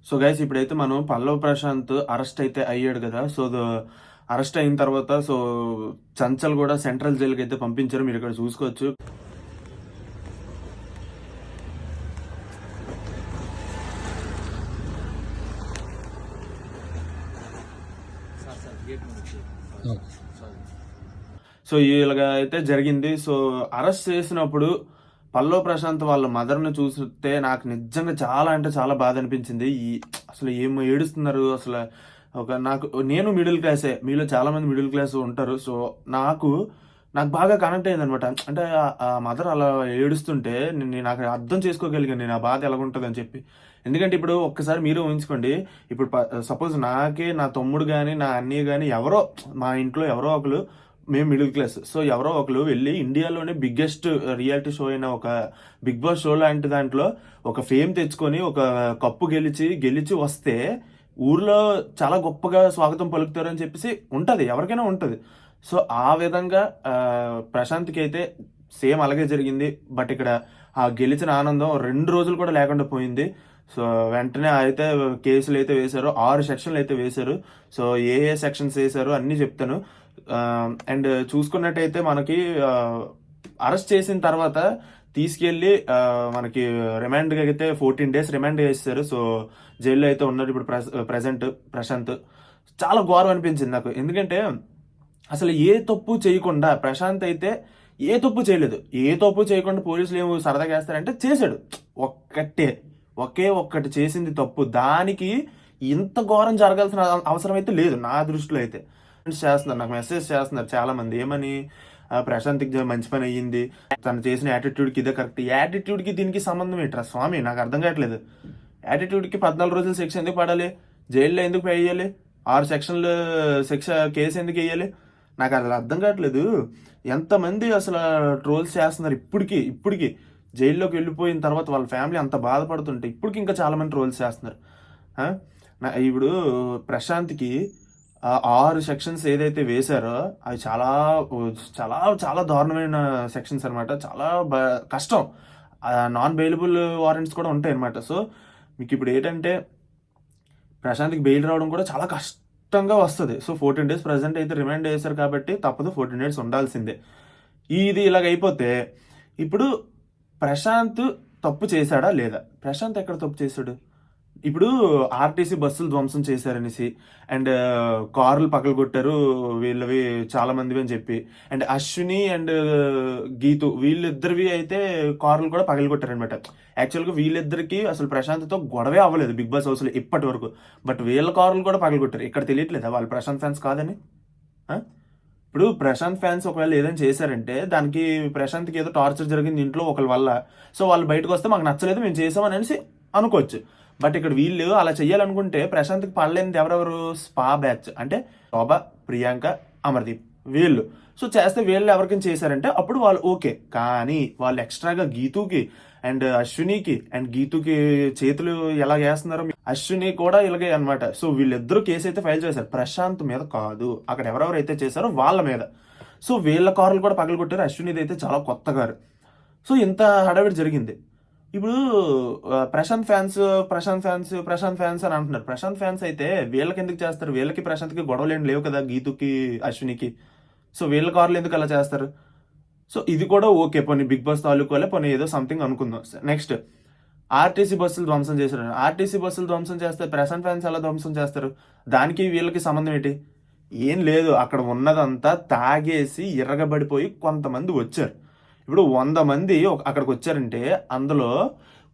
So guys ఇప్పుడైతే మనం Pallavi Prashanth arrest అయితే అయ్యాడు కదా. సో అరెస్ట్ అయిన తర్వాత చంచల్ కూడా సెంట్రల్ జైలుకి అయితే పంపించారు. మీరు ఇక్కడ చూసుకోవచ్చు. సో ఇలాగా అయితే జరిగింది. సో అరెస్ట్ చేసినప్పుడు పల్లవ్ ప్రశాంత్ వాళ్ళ మదర్ని చూస్తే నాకు నిజంగా చాలా అంటే చాలా బాధ అనిపించింది. అసలు ఏం ఏడుస్తున్నారు అసలు. నేను మిడిల్ క్లాసే, మీలో చాలా మంది మిడిల్ క్లాస్ ఉంటారు. సో నాకు నాకు బాగా కనెక్ట్ అయింది అనమాట. అంటే ఆ మదర్ అలా ఏడుస్తుంటే నాకు అర్థం చేసుకోగలిగాను నేను ఆ బాధ ఎలాగుంటుంది అని చెప్పి. ఎందుకంటే ఇప్పుడు ఒక్కసారి మీరు ఊహించుకోండి. ఇప్పుడు సపోజ్ నాకే నా తమ్ముడు కానీ నా అన్నయ్య కానీ ఎవరో మా ఇంట్లో ఎవరో ఒకరు, మేము మిడిల్ క్లాస్. సో ఎవరో ఒకరు వెళ్ళి ఇండియాలోనే బిగ్గెస్ట్ రియాలిటీ షో అయిన ఒక బిగ్ బాస్ షో లాంటి దాంట్లో ఒక ఫేమ్ తెచ్చుకొని ఒక కప్పు గెలిచి వస్తే ఊర్లో చాలా గొప్పగా స్వాగతం పలుకుతారు అని చెప్పేసి ఉంటుంది, ఎవరికైనా ఉంటుంది. సో ఆ విధంగా ప్రశాంత్కి అయితే సేమ్ అలాగే జరిగింది. బట్ ఇక్కడ ఆ గెలిచిన ఆనందం 2 రోజులు కూడా లేకుండా పోయింది. సో వెంటనే అయితే కేసులు అయితే వేశారు, 6 సెక్షన్లు అయితే వేశారు. సో ఏ సెక్షన్స్ వేశారు అన్నీ చెప్తాను. అండ్ చూసుకున్నట్టయితే మనకి అరెస్ట్ చేసిన తర్వాత తీసుకెళ్ళి మనకి రిమాండ్గా అయితే 14 days రిమాండ్ చేస్తారు. సో జైల్లో అయితే ఉన్నాడు ఇప్పుడు ప్రజెంట్ ప్రశాంత్. చాలా ఘోరం అనిపించింది నాకు. ఎందుకంటే అసలు ఏ తప్పు చేయకుండా ప్రశాంత్ అయితే ఏ తప్పు చేయలేదు. ఏ తప్పు చేయకుండా పోలీసులు ఏమో సరదాగా వేస్తారంటే చేశాడు. ఒకే ఒక్కటి చేసింది తప్పు. దానికి ఇంత ఘోరం జరగాల్సిన అవసరం అయితే లేదు నా దృష్టిలో అయితే. చేస్తున్నారు, నాకు మెసేజ్ చేస్తున్నారు చాలా మంది. ఏమని, ప్రశాంత్కి మంచి పని అయ్యింది, తను చేసిన యాటిట్యూడ్కి ఇదే కరెక్ట్. యాటిట్యూడ్కి దీనికి సంబంధం ఏంట్రా స్వామి, నాకు అర్థం కావట్లేదు. యాటిట్యూడ్కి 14 రోజులు శిక్ష ఎందుకు పడాలి? జైల్లో ఎందుకు వేయాలి? 6 సెక్షన్లు శిక్ష కేసు ఎందుకు వేయాలి? నాకు అసలు అర్థం కావట్లేదు. ఎంతమంది అసలు ట్రోల్స్ చేస్తున్నారు ఇప్పటికి జైల్లోకి వెళ్ళిపోయిన తర్వాత వాళ్ళ ఫ్యామిలీ అంత బాధపడుతుంటే ఇప్పటికి ఇంకా చాలా మంది ట్రోల్స్ చేస్తున్నారు. ఇప్పుడు ప్రశాంత్కి 6 సెక్షన్స్ ఏదైతే వేశారో అవి చాలా చాలా చాలా దారుణమైన సెక్షన్స్ అనమాట. చాలా కష్టం. నాన్ బెయిలబుల్ వారెంట్స్ కూడా ఉంటాయి అనమాట. సో మీకు ఇప్పుడు ఏంటంటే ప్రశాంత్కి బెయిల్ రావడం కూడా చాలా కష్టంగా వస్తుంది. సో 14 days ప్రజెంట్ అయితే రిమాండ్ చేశారు కాబట్టి తప్పదు, 14 days ఉండాల్సిందే. ఇది ఇలాగ అయిపోతే ఇప్పుడు ప్రశాంత్ తప్పు చేశాడా లేదా? ప్రశాంత్ ఎక్కడ తప్పు చేశాడు? ఇప్పుడు ఆర్టీసీ బస్సులు ధ్వంసం చేశారనేసి, అండ్ కార్లు పగలగొట్టారు వీళ్ళవి చాలా మందివి అని చెప్పి, అండ్ అశ్విని అండ్ గీతు వీళ్ళిద్దరివి అయితే కార్లు కూడా పగలగొట్టారనమాట. యాక్చువల్గా వీళ్ళిద్దరికి అసలు ప్రశాంత్తో గొడవే అవ్వలేదు బిగ్ బాస్ హౌస్లో ఇప్పటి వరకు. బట్ వీళ్ళ కార్లు కూడా పగలగొట్టారు. ఇక్కడ తెలియట్లేదా వాళ్ళు ప్రశాంత్ ఫ్యాన్స్ కాదని? ఇప్పుడు ప్రశాంత్ ఫ్యాన్స్ ఒకవేళ ఏదైనా చేశారంటే దానికి ప్రశాంత్కి ఏదో టార్చర్ జరిగింది ఇంట్లో ఒకరి వల్ల. సో వాళ్ళు బయటకు వస్తే మాకు నచ్చలేదు, మేము చేసామని అనేసి అనుకోవచ్చు. బట్ ఇక్కడ వీళ్ళు అలా చెయ్యాలనుకుంటే ప్రశాంత్కి పడలేనిది ఎవరెవరు? స్పా బ్యాచ్ అంటే శోభ, ప్రియాంక, అమర్దీప్ వీళ్ళు. సో చేస్తే వీళ్ళు ఎవరికైనా చేశారంటే అప్పుడు వాళ్ళు ఓకే. కానీ వాళ్ళు ఎక్స్ట్రాగా గీతుకి అండ్ అశ్వినికి అండ్ గీతుకి చేతులు ఎలా వేస్తున్నారో, అశ్విని కూడా ఇలాగే అనమాట. సో వీళ్ళిద్దరూ కేసు అయితే ఫైల్ చేశారు, ప్రశాంత్ మీద కాదు. అక్కడ ఎవరెవరైతే చేశారో వాళ్ళ మీద. సో వీళ్ళ కార్లు కూడా పగలగొట్టారు. అశ్వినిది అయితే చాలా కొత్త కారు. సో ఇంత హడావిడి జరిగింది. ఇప్పుడు ప్రశాంత్ ఫ్యాన్స్ అని అంటున్నారు. ప్రశాంత్ ఫ్యాన్స్ అయితే వీళ్ళకి ఎందుకు చేస్తారు? వీళ్ళకి ప్రశాంత్కి గొడవలు ఏం లేవు కదా, గీతుకి అశ్వినికి. సో వీళ్ళ కార్లు ఎందుకు అలా చేస్తారు? సో ఇది కూడా ఓకే, పోనీ బిగ్ బాస్ తాలూకోలే, పోనీ ఏదో సంథింగ్ అనుకుందాం. నెక్స్ట్ ఆర్టీసీ బస్సులు ధ్వంసం చేశారు. ఆర్టీసీ బస్సులు ధ్వంసం చేస్తే ప్రశాంత్ ఫ్యాన్స్ ఎలా ధ్వంసం చేస్తారు? దానికి వీళ్ళకి సంబంధం ఏంటి? ఏం లేదు. అక్కడ ఉన్నదంతా తాగేసి ఎర్రగబడిపోయి కొంతమంది వచ్చారు. ఇప్పుడు 100 మంది అక్కడికి వచ్చారంటే అందులో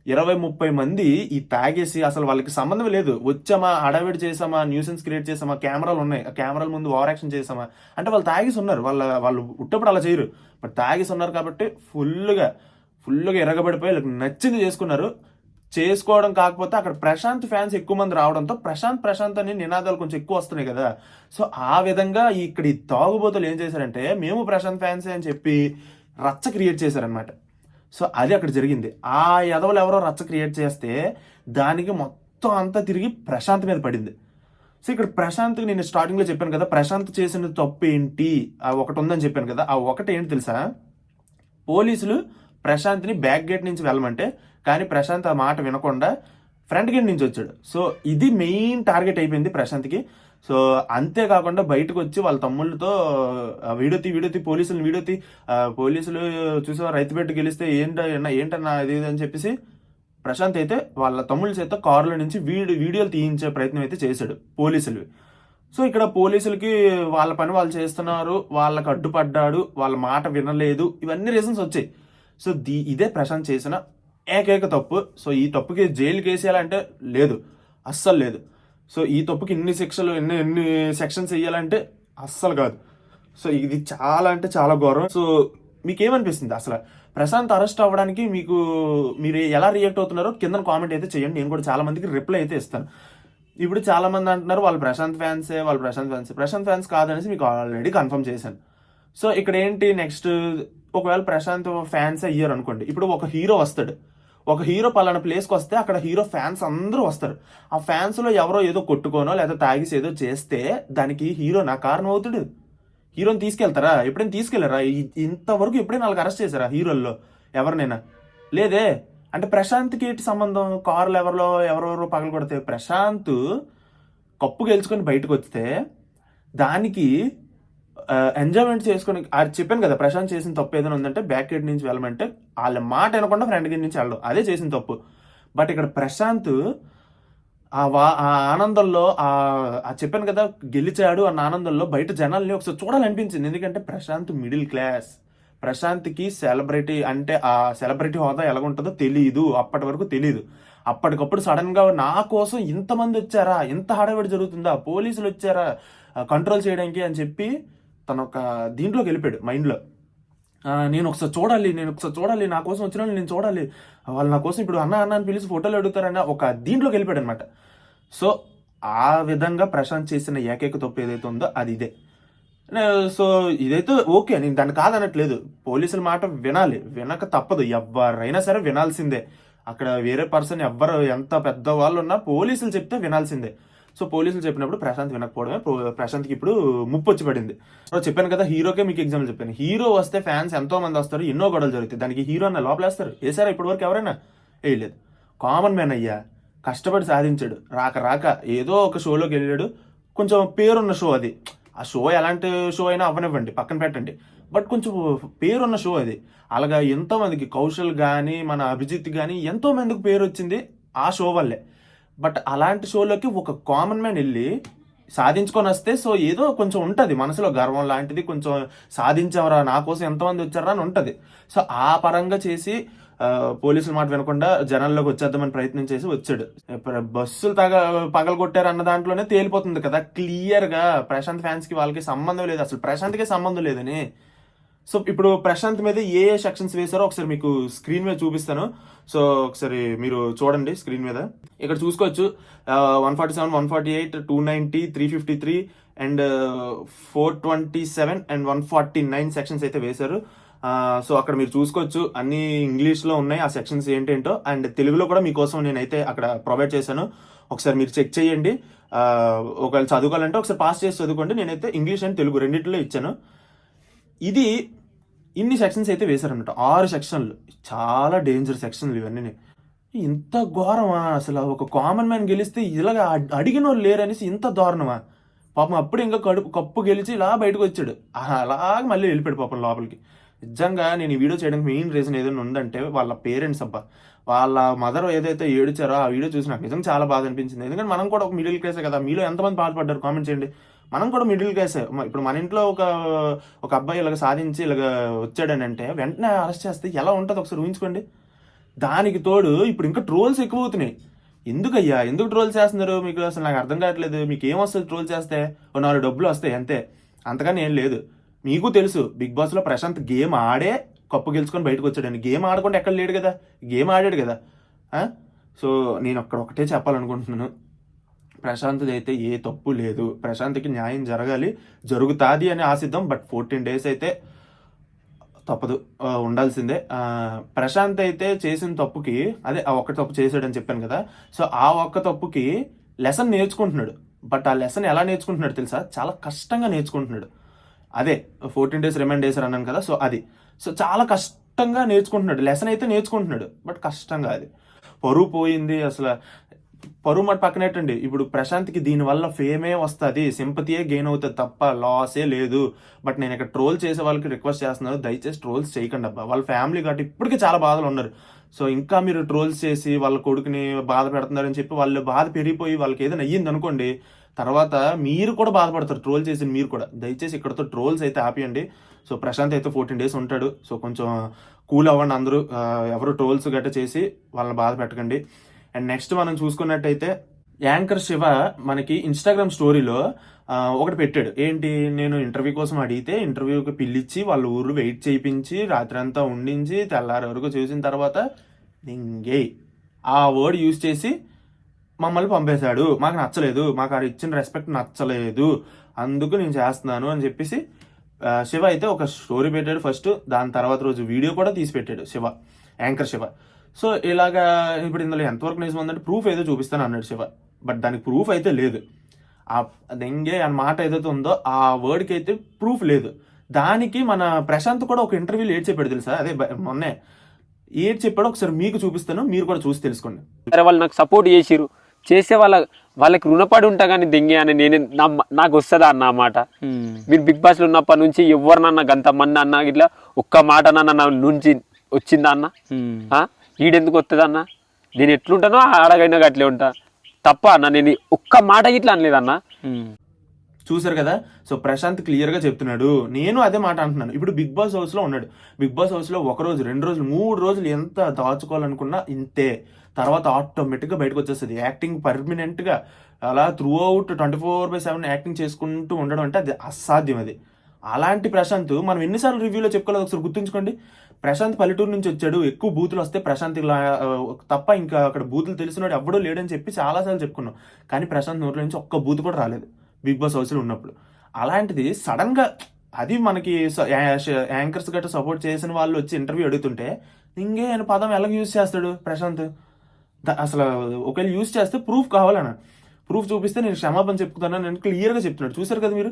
20-30 మంది ఈ తాగేసి అసలు వాళ్ళకి సంబంధం లేదు. వచ్చామా, హడావిడి చేసామా, న్యూసెన్స్ క్రియేట్ చేసామా, కెమెరాలు ఉన్నాయి, ఆ కెమెరాల ముందు ఓవర్ యాక్షన్ చేసామా అంటే వాళ్ళు తాగేసి ఉన్నారు. వాళ్ళు ఉట్టప్పుడు అలా చేయరు. బట్ తాగేసి ఉన్నారు కాబట్టి ఫుల్గా ఎర్రగబడిపోయి వాళ్ళకి నచ్చింది చేసుకున్నారు. చేసుకోవడం కాకపోతే అక్కడ ప్రశాంత్ ఫ్యాన్స్ ఎక్కువ మంది రావడంతో ప్రశాంత్ అని నినాదాలు కొంచెం ఎక్కువ వస్తున్నాయి కదా. సో ఆ విధంగా ఇక్కడ ఈ తాగుబోతులు ఏం చేశారంటే మేము ప్రశాంత్ ఫ్యాన్సే అని చెప్పి రచ్చ క్రియేట్ చేశారనమాట. సో అది అక్కడ జరిగింది. ఆ ఎదవలు ఎవరో రచ్చ క్రియేట్ చేస్తే దానికి మొత్తం అంతా తిరిగి ప్రశాంత్ మీద పడింది. సో ఇక్కడ ప్రశాంత్కి నేను స్టార్టింగ్లో చెప్పాను కదా, ప్రశాంత్ చేసిన తప్పు ఏంటి, ఒకటి ఉందని చెప్పాను కదా. ఆ ఒకటి ఏంటి తెలుసా? పోలీసులు ప్రశాంత్ని బ్యాక్ గేట్ నుంచి వెళ్ళమంటే కానీ ప్రశాంత్ ఆ మాట వినకుండా ఫ్రంట్ గేట్ నుంచి వచ్చాడు. సో ఇది మెయిన్ టార్గెట్ అయిపోయింది ప్రశాంత్కి. సో అంతేకాకుండా బయటకు వచ్చి వాళ్ళ తమ్ముళ్ళతో వీడియో తీ పోలీసులు చూసా రైతు బిడ్డ గెలిస్తే ఏంటన్నా ఇది అని చెప్పేసి ప్రశాంత్ అయితే వాళ్ళ తమ్ముళ్ళ చేత కారులో నుంచి వీడియోలు తీయించే ప్రయత్నం అయితే చేశాడు పోలీసులు. సో ఇక్కడ పోలీసులకి వాళ్ళ పని వాళ్ళు చేస్తున్నారు, వాళ్ళకి అడ్డుపడ్డాడు, వాళ్ళ మాట వినలేదు, ఇవన్నీ రీజన్స్ వచ్చాయి. సో ఇదే ప్రశాంత్ చేసిన ఏకైక తప్పు. సో ఈ తప్పుకి జైలుకి వేసేయాలంటే లేదు, అస్సలు లేదు. సో ఈ తప్పుకి ఇన్ని శిక్షలు ఎన్ని సెక్షన్స్ వేయాలంటే అస్సలు కాదు. సో ఇది చాలా అంటే చాలా ఘోరం. సో మీకేమనిపిస్తుంది అసలు ప్రశాంత్ అరెస్ట్ అవ్వడానికి మీరు ఎలా రియాక్ట్ అవుతున్నారో కింద కామెంట్ అయితే చేయండి. నేను కూడా చాలా మందికి రిప్లై అయితే ఇస్తాను. ఇప్పుడు చాలా మంది అంటున్నారు వాళ్ళు ప్రశాంత్ ఫ్యాన్స్ కాదనేసి మీకు ఆల్రెడీ కన్ఫర్మ్ చేశాను. సో ఇక్కడ ఏంటి నెక్స్ట్, ఒకవేళ ప్రశాంత్ ఫ్యాన్స్ అయ్యారు అనుకోండి, ఇప్పుడు ఒక హీరో వస్తాడు, ఒక హీరో పలానా ప్లేస్కి వస్తే అక్కడ హీరో ఫ్యాన్స్ అందరూ వస్తారు. ఆ ఫ్యాన్స్లో ఎవరో ఏదో కొట్టుకోనో లేదా తాగిసి ఏదో చేస్తే దానికి హీరో నా కారణం అవుతాడు. హీరోని తీసుకెళ్తారా? ఎప్పుడైనా తీసుకెళ్లారా? ఇంతవరకు ఎప్పుడైనా వాళ్ళకి అరెస్ట్ చేశారా హీరోల్లో ఎవరినైనా? లేదే. అంటే ప్రశాంత్కి ఏంటి సంబంధం? కార్లు ఎవరెవరో పగలు కొడితే ప్రశాంత్ కప్పు గెలుచుకొని బయటకు వస్తే దానికి ఎంజాయ్మెంట్ చేసుకొని, అది చెప్పాను కదా, ప్రశాంత్ చేసిన తప్పు ఏదైనా ఉందంటే బ్యాక్ గేట్ నుంచి వెళ్ళమంటే వాళ్ళ మాట వినకుండా ఫ్రంట్ గేట్ నుంచి వెళ్ళడం, అదే చేసిన తప్పు. బట్ ఇక్కడ ప్రశాంత్ ఆ ఆనందంలో చెప్పాను కదా గెలిచాడు అన్న ఆనందంలో బయట జనాల్ని ఒకసారి చూడాలనిపించింది. ఎందుకంటే ప్రశాంత్ మిడిల్ క్లాస్, ప్రశాంత్కి సెలబ్రిటీ అంటే ఆ సెలబ్రిటీ హోదా ఎలాగుంటుందో తెలియదు, అప్పటి వరకు తెలియదు. అప్పటికప్పుడు సడన్ గా నా కోసం ఇంతమంది వచ్చారా, ఇంత హడావిడి జరుగుతుందా, పోలీసులు వచ్చారా కంట్రోల్ చేయడానికి అని చెప్పి తన ఒక దీంట్లోకి వెళ్ళిపోయాడు మైండ్లో. నేను ఒకసారి చూడాలి, నా కోసం వచ్చిన నేను చూడాలి, వాళ్ళు నా కోసం ఇప్పుడు అన్న అని పిలిచి ఫోటోలు అడుగుతారన్న ఒక దీంట్లోకి వెళ్ళిపోయాడు అనమాట. సో ఆ విధంగా ప్రశాంత్ చేసిన ఏకైక తప్పు ఏదైతే ఉందో అది ఇదే. సో ఇదైతే ఓకే, నేను దాన్ని కాదనట్లేదు. పోలీసుల మాట వినక తప్పదు, ఎవరైనా సరే వినాల్సిందే. అక్కడ వేరే పర్సన్ ఎవ్వరు ఎంత పెద్ద వాళ్ళు ఉన్నా పోలీసులు చెప్తే వినాల్సిందే. సో పోలీసులు చెప్పినప్పుడు ప్రశాంత్ వినకపోవడమే ప్రశాంత్కి ఇప్పుడు ముప్పు వచ్చి పడింది. సో చెప్పాను కదా, హీరోకే మీకు ఎగ్జాంపుల్ చెప్పాను. హీరో వస్తే ఫ్యాన్స్ ఎంతో మంది వస్తారు, ఎన్నో గొడవలు జరుగుతాయి. దానికి హీరో అన్న లోపలేస్తారు. వేసారా ఇప్పటి వరకు ఎవరైనా? వేయలేదు. కామన్ మ్యాన్ అయ్యా, కష్టపడి సాధించాడు. రాక ఏదో ఒక షోలోకి వెళ్ళాడు, కొంచెం పేరున్న షో అది. ఆ షో ఎలాంటి షో అయినా అవ్వనివ్వండి, పక్కన పెట్టండి, బట్ కొంచెం పేరున్న షో అది. అలాగా ఎంతో మందికి, కౌశల్ కానీ మన అభిజిత్ కానీ ఎంతో మందికి పేరు వచ్చింది ఆ షో వల్లే. బట్ అలాంటి షోలోకి ఒక కామన్ మ్యాన్ వెళ్ళి సాధించుకొని వస్తే సో ఏదో కొంచెం ఉంటుంది మనసులో గర్వం లాంటిది, కొంచెం సాధించావరా, నా కోసం ఎంతమంది వచ్చారా అని ఉంటుంది. సో ఆ పరంగా చేసి పోలీసుల మాట వినకుండా జనాల్లోకి వచ్చేద్దామని ప్రయత్నం చేసి వచ్చాడు. బస్సులు పగలు కొట్టారు అన్న దాంట్లోనే తేలిపోతుంది కదా క్లియర్గా, ప్రశాంత్ ఫ్యాన్స్కి వాళ్ళకి సంబంధం లేదు, అసలు ప్రశాంత్కే సంబంధం లేదని. సో ఇప్పుడు ప్రశాంత్ మీద ఏ సెక్షన్స్ వేశారో ఒకసారి మీకు స్క్రీన్ మీద చూపిస్తాను. సో ఒకసారి మీరు చూడండి స్క్రీన్ మీద. ఇక్కడ చూసుకోవచ్చు 147, 148, 290, 353 అండ్ 427 అండ్ 149 సెక్షన్స్ అయితే వేశారు. సో అక్కడ మీరు చూసుకోవచ్చు, అన్ని ఇంగ్లీష్లో ఉన్నాయి ఆ సెక్షన్స్ ఏంటేంటో, అండ్ తెలుగులో కూడా మీకోసం నేనైతే అక్కడ ప్రొవైడ్ చేశాను. ఒకసారి మీరు చెక్ చేయండి. ఒకవేళ చదువుకోవాలంటే ఒకసారి పాస్ చేసి చదువుకోండి. నేనైతే ఇంగ్లీష్ అండ్ తెలుగు రెండింటిలో ఇచ్చాను. ఇది ఇన్ని సెక్షన్స్ అయితే వేశారనమాట, 6 సెక్షన్లు. చాలా డేంజర్ సెక్షన్లు ఇవన్నీ. ఇంత ఘోరమా అసలు? ఒక కామన్ మ్యాన్ గెలిస్తే ఇలాగ అడిగిన వాళ్ళు లేరనేసి ఇంత దారుణమా? పాపం అప్పుడు ఇంకా కప్పు గెలిచి ఇలా బయటకు వచ్చాడు, అలాగ మళ్ళీ వెళ్ళిపోయాడు పాపం లోపలికి. నిజంగా నేను ఈ వీడియో చేయడానికి మెయిన్ రీజన్ ఏదైనా ఉందంటే వాళ్ళ పేరెంట్స్ అబ్బా, వాళ్ళ మదర్ ఏదైతే ఏడిచారో ఆ వీడియో చూసి నాకు నిజంగా చాలా బాధ అనిపించింది. ఎందుకంటే మనం కూడా ఒక మిడిల్ క్లాసే కదా. మీలో ఎంతమంది బాధపడ్డారు కామెంట్ చేయండి. మనం కూడా మిడిల్ క్లాసే. ఇప్పుడు మన ఇంట్లో ఒక అబ్బాయి ఇలాగ సాధించి ఇలాగ వచ్చాడని అంటే వెంటనే అరెస్ట్ చేస్తే ఎలా ఉంటుంది ఒకసారి ఊహించుకోండి. దానికి తోడు ఇప్పుడు ఇంకా ట్రోల్స్ ఎక్కువ అవుతున్నాయి. ఎందుకు ట్రోల్ చేస్తున్నారు మీకు అసలు నాకు అర్థం కావట్లేదు. మీకు ఏమొస్తుంది ట్రోల్ చేస్తే? 4 డబ్బులు వస్తాయి అంతే, అంతగానే ఏం లేదు. మీకు తెలుసు బిగ్ బాస్లో ప్రశాంత్ గేమ్ ఆడే కప్పు గెలుచుకొని బయటకు వచ్చాడని. గేమ్ ఆడకుండా ఎక్కడ లేడు కదా, గేమ్ ఆడాడు కదా. సో నేను ఒకటే చెప్పాలనుకుంటున్నాను, ప్రశాంత్ది అయితే ఏ తప్పు లేదు. ప్రశాంత్కి న్యాయం జరుగుతుంది అని ఆశిద్దాం. బట్ 14 days అయితే తప్పదు, ఉండాల్సిందే. ప్రశాంత్ అయితే చేసిన తప్పుకి, అదే ఆ ఒక్క తప్పు చేశాడని చెప్పాను కదా, సో ఆ ఒక్క తప్పుకి లెసన్ నేర్చుకుంటున్నాడు. బట్ ఆ లెసన్ ఎలా నేర్చుకుంటున్నాడు తెలుసా? చాలా కష్టంగా నేర్చుకుంటున్నాడు. అదే 14 days రిమైండ్ చేశారు అన్నాను కదా, సో అది. సో చాలా కష్టంగా నేర్చుకుంటున్నాడు. లెసన్ అయితే నేర్చుకుంటున్నాడు, బట్ కష్టంగా. అది పరువు పోయింది. అసలు పరువు మాట పక్కనెట్టండి. ఇప్పుడు ప్రశాంత్కి దీనివల్ల ఫేమే వస్తుంది, సింపతియే గెయిన్ అవుతుంది తప్ప లాసే లేదు. బట్ నేను ఇక్కడ ట్రోల్ చేసే వాళ్ళకి రిక్వెస్ట్ చేస్తున్నాను, దయచేసి ట్రోల్స్ చేయకండి అబ్బా. వాళ్ళ ఫ్యామిలీ కాబట్టి ఇప్పటికీ చాలా బాధలు ఉన్నారు. సో ఇంకా మీరు ట్రోల్స్ చేసి వాళ్ళ కొడుకుని బాధ పెడుతున్నారని చెప్పి వాళ్ళు బాధ పెరిగిపోయి వాళ్ళకి ఏదైనా అయ్యింది అనుకోండి, తర్వాత మీరు కూడా బాధపడతారు, ట్రోల్ చేసిన మీరు కూడా. దయచేసి ఇక్కడతో ట్రోల్స్ అయితే ఆపియండి. సో ప్రశాంత్ అయితే 14 days ఉంటాడు. సో కొంచెం కూల్ అవ్వండి అందరూ. ఎవరు ట్రోల్స్ గట్ట చేసి వాళ్ళని బాధ పెట్టకండి. అండ్ నెక్స్ట్ మనం చూసుకున్నట్టయితే యాంకర్ శివ మనకి ఇన్స్టాగ్రామ్ స్టోరీలో ఒకటి పెట్టాడు. ఏంటి, నేను ఇంటర్వ్యూ కోసం అడిగితే ఇంటర్వ్యూకి పిలిచి వాళ్ళ ఊర్లో వెయిట్ చేయించి రాత్రి అంతా ఉండించి తెల్లారి వరకు చూసిన తర్వాత నింగే ఆ వర్డ్ యూజ్ చేసి మమ్మల్ని పంపేశాడు, మాకు నచ్చలేదు, మాకు అది ఇచ్చిన రెస్పెక్ట్ నచ్చలేదు, అందుకు నేను చేస్తున్నాను అని చెప్పేసి శివ అయితే ఒక స్టోరీ పెట్టాడు ఫస్ట్. దాని తర్వాత రోజు వీడియో కూడా తీసి పెట్టాడు శివ, యాంకర్ శివ. సో ఇలాగా ఇప్పుడు ఇందులో ఎంతవరకు నిజం ఉందంటే ప్రూఫ్ ఏదో చూపిస్తాను అన్నాడు శివ, బట్ దానికి ప్రూఫ్ అయితే లేదు. ఆ దెంగే అన్న మాట ఏదైతే ఉందో ఆ వర్డ్కి అయితే ప్రూఫ్ లేదు. దానికి మన ప్రశాంత్ కూడా ఒక ఇంటర్వ్యూలో ఏడ్ చెప్పాడు తెలుసా, అదే మొన్నే ఏడ్ చెప్పాడు. ఒకసారి మీకు చూపిస్తాను, మీరు కూడా చూసి తెలుసుకోండి. సరే, వాళ్ళు నాకు సపోర్ట్ చేసే వాళ్ళకి రుణపడి ఉంటా కానీ దెంగే అని నేను నాకు వస్తుందా అన్న మాట. మీరు బిగ్ బాస్లో ఉన్నప్పటి నుంచి ఎవరినన్నా గంతమంది అన్న ఇట్లా ఒక్క మాట నా నుంచి వచ్చిందా అన్న? ఈడెందుకు వస్తుంది అన్న? నేను ఎట్లుంటానో ఆడగైనా అట్లే ఉంటా తప్ప అన్న, నేను ఒక్క మాట ఇట్లా అనలేదన్న. చూసారు కదా. సో ప్రశాంత్ క్లియర్గా చెప్తున్నాడు, నేను అదే మాట అంటున్నాను. ఇప్పుడు బిగ్ బాస్ హౌస్లో ఉన్నాడు. బిగ్ బాస్ హౌస్లో 1 రోజు 2 రోజులు 3 రోజులు ఎంత దాచుకోవాలనుకున్నా ఇంతే, తర్వాత ఆటోమేటిక్గా బయటకు వచ్చేస్తుంది. యాక్టింగ్ పర్మనెంట్గా అలా త్రూ అవుట్ 24/7 యాక్టింగ్ చేసుకుంటూ ఉండడం అంటే అది అసాధ్యం. అది అలాంటి ప్రశాంత్ మనం ఎన్నిసార్లు రివ్యూలో చెప్పుకోలేదు, ఒకసారి గుర్తుంచుకోండి. ప్రశాంత్ పల్లెటూరు నుంచి వచ్చాడు, ఎక్కువ బూతులు వస్తే ప్రశాంత్ ఇలా తప్ప ఇంకా అక్కడ బూతులు తెలిసినాడు ఎవ్వడూ లేడని చెప్పి చాలాసార్లు చెప్పుకున్నాం. కానీ ప్రశాంత్ నోట్ల నుంచి ఒక్క బూత్ కూడా రాలేదు బిగ్ బాస్ హౌస్లో ఉన్నప్పుడు. అలాంటిది సడన్గా అది మనకి యాంకర్స్ గట్రా సపోర్ట్ చేసిన వాళ్ళు వచ్చి ఇంటర్వ్యూ అడుగుతుంటే ఇంకే ఆయన పదం ఎలాగ యూజ్ చేస్తాడు ప్రశాంత్? అసలు ఒకవేళ యూజ్ చేస్తే ప్రూఫ్ కావాలన్న, ప్రూఫ్ చూపిస్తే నేను క్షమాపణ చెప్పుకుంటాను నేను క్లియర్గా చెప్తున్నాడు. చూసారు కదా మీరు.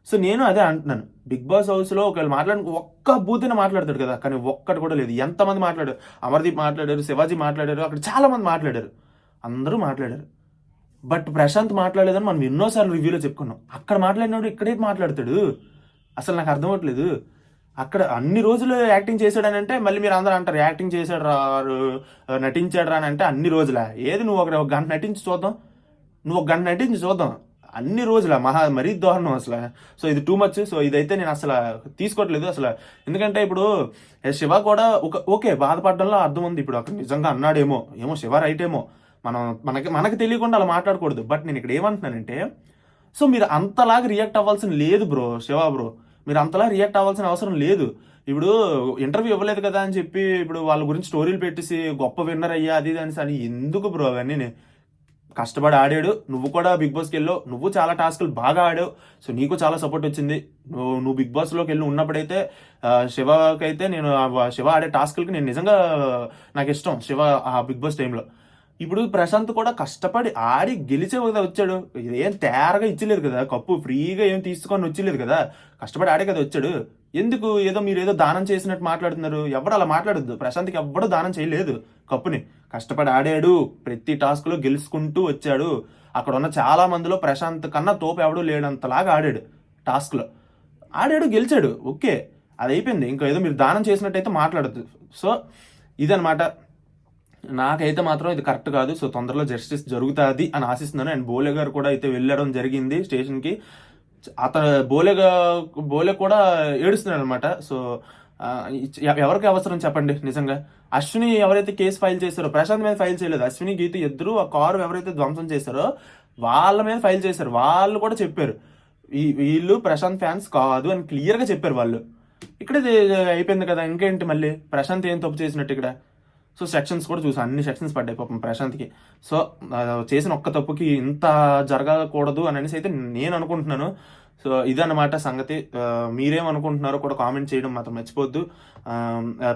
సో నేను అదే అంటున్నాను, బిగ్ బాస్ హౌస్లో ఒకవేళ ఒక్క బూతిని మాట్లాడతాడు కదా, కానీ ఒక్కటి కూడా లేదు. ఎంతమంది మాట్లాడారు, అమర్దీప్ మాట్లాడారు, శివాజీ మాట్లాడారు, అక్కడ చాలా మంది మాట్లాడారు, అందరూ మాట్లాడారు. బట్ ప్రశాంత్ మాట్లాడలేదని మనం ఎన్నోసార్లు రివ్యూలో చెప్పుకున్నాం. అక్కడ మాట్లాడినప్పుడు ఇక్కడే మాట్లాడతాడు, అసలు నాకు అర్థం అవ్వట్లేదు. అక్కడ అన్ని రోజులు యాక్టింగ్ చేశాడని అంటే మళ్ళీ మీరు అందరూ అంటారు యాక్టింగ్ చేశాడు రా, నటించాడు రా అని అంటే అన్ని రోజులా? ఏది నువ్వు ఒక గంట నటించి చూద్దాం, నువ్వు ఒక గంట నటించి చూద్దాం. అన్ని రోజుల మరీ దారుణం అసలు. సో ఇది టూ మచ్. సో ఇదైతే నేను అసలు తీసుకోవట్లేదు అసలు. ఎందుకంటే ఇప్పుడు శివ కూడా ఓకే బాధపడడంలో అర్థం ఉంది. ఇప్పుడు అక్కడ నిజంగా అన్నాడేమో, శివ రైట్ ఏమో, మనకి తెలియకుండా అలా మాట్లాడకూడదు. బట్ నేను ఇక్కడ ఏమంటున్నానంటే, సో మీరు అంతలాగా రియాక్ట్ అవ్వాల్సిన లేదు బ్రో, శివ బ్రో, మీరు అంతలా రియాక్ట్ అవ్వాల్సిన అవసరం లేదు. ఇప్పుడు ఇంటర్వ్యూ ఇవ్వలేదు కదా అని చెప్పి ఇప్పుడు వాళ్ళ గురించి స్టోరీలు పెట్టేసి గొప్ప విన్నర్ అయ్యా అది అని ఎందుకు బ్రో అవన్నీ? కష్టపడి ఆడాడు, నువ్వు కూడా బిగ్ బాస్కి వెళ్ళావు, నువ్వు చాలా టాస్క్లు బాగా ఆడావు. సో నీకు చాలా సపోర్ట్ వచ్చింది. నువ్వు బిగ్ బాస్లోకి వెళ్ళి ఉన్నప్పుడైతే శివకైతే నేను శివ ఆడే టాస్క్లకి నేను నిజంగా నాకు ఇష్టం శివ ఆ బిగ్ బాస్ టైంలో. ఇప్పుడు ప్రశాంత్ కూడా కష్టపడి ఆడి గెలిచే కదా వచ్చాడు, ఏం తయారుగా ఇచ్చలేదు కదా, కప్పు ఫ్రీగా ఏం తీసుకొని వచ్చలేదు కదా, కష్టపడి ఆడే కదా వచ్చాడు. ఎందుకు మీరు ఏదో దానం చేసినట్టు మాట్లాడుతున్నారు? ఎవరు అలా మాట్లాడద్దు. ప్రశాంత్కి ఎవ్వడూ దానం చేయలేదు కప్పుని, కష్టపడి ఆడాడు, ప్రతి టాస్క్లో గెలుచుకుంటూ వచ్చాడు. అక్కడ ఉన్న చాలా మందిలో ప్రశాంత్ కన్నా తోపు ఎవడూ లేడంతలాగా ఆడాడు, టాస్క్లో ఆడాడు, గెలిచాడు. ఓకే, అది అయిపోయింది. ఇంకా ఏదో మీరు దానం చేసినట్టయితే మాట్లాడద్దు. సో ఇదనమాట. నాకైతే మాత్రం ఇది కరెక్ట్ కాదు. సో తొందరలో జస్టిస్ జరుగుతుంది అని ఆశిస్తున్నాను. అండ్ బోలే గారు కూడా అయితే వెళ్ళడం జరిగింది స్టేషన్కి. అతను బోలే కూడా ఏడుస్తున్నాడు అనమాట. సో ఎవరికి అవసరం చెప్పండి నిజంగా? అశ్విని ఎవరైతే కేసు ఫైల్ చేశారో ప్రశాంత్ మీద ఫైల్ చేయలేదు, అశ్విని గీత ఇద్దరు ఆ కారు ఎవరైతే ధ్వంసం చేశారో వాళ్ళ మీద ఫైల్ చేశారు. వాళ్ళు కూడా చెప్పారు వీళ్ళు ప్రశాంత్ ఫ్యాన్స్ కాదు అని క్లియర్గా చెప్పారు వాళ్ళు. ఇక్కడ అయిపోయింది కదా, ఇంకేంటి మళ్ళీ ప్రశాంత్ ఏం తప్పు చేసినట్టు ఇక్కడ? సో సెక్షన్స్ కూడా చూసాను, అన్ని సెక్షన్స్ పడ్డాయి పాపం ప్రశాంత్కి. సో చేసిన ఒక్క తప్పుకి ఇంత జరగకూడదు అని అనేసి అయితే నేను అనుకుంటున్నాను. సో ఇదన్నమాట సంగతి. మీరేమనుకుంటున్నారో కూడా కామెంట్ చేయడం మాత్రం మర్చిపోద్దు.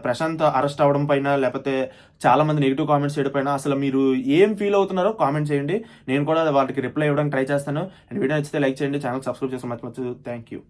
ప్రశాంత్ అరెస్ట్ అవ్వడం పైన లేకపోతే చాలా మంది నెగిటివ్ కామెంట్స్ చేయడం పైన అసలు మీరు ఏం ఫీల్ అవుతున్నారో కామెంట్ చేయండి. నేను కూడా వాటికి రిప్లై ఇవ్వడానికి ట్రై చేస్తాను. అండ్ వీడియో నచ్చితే లైక్ చేయండి, ఛానల్ సబ్స్క్రైబ్ చేసుకోవడం మర్చిపోవచ్చు. Thank you.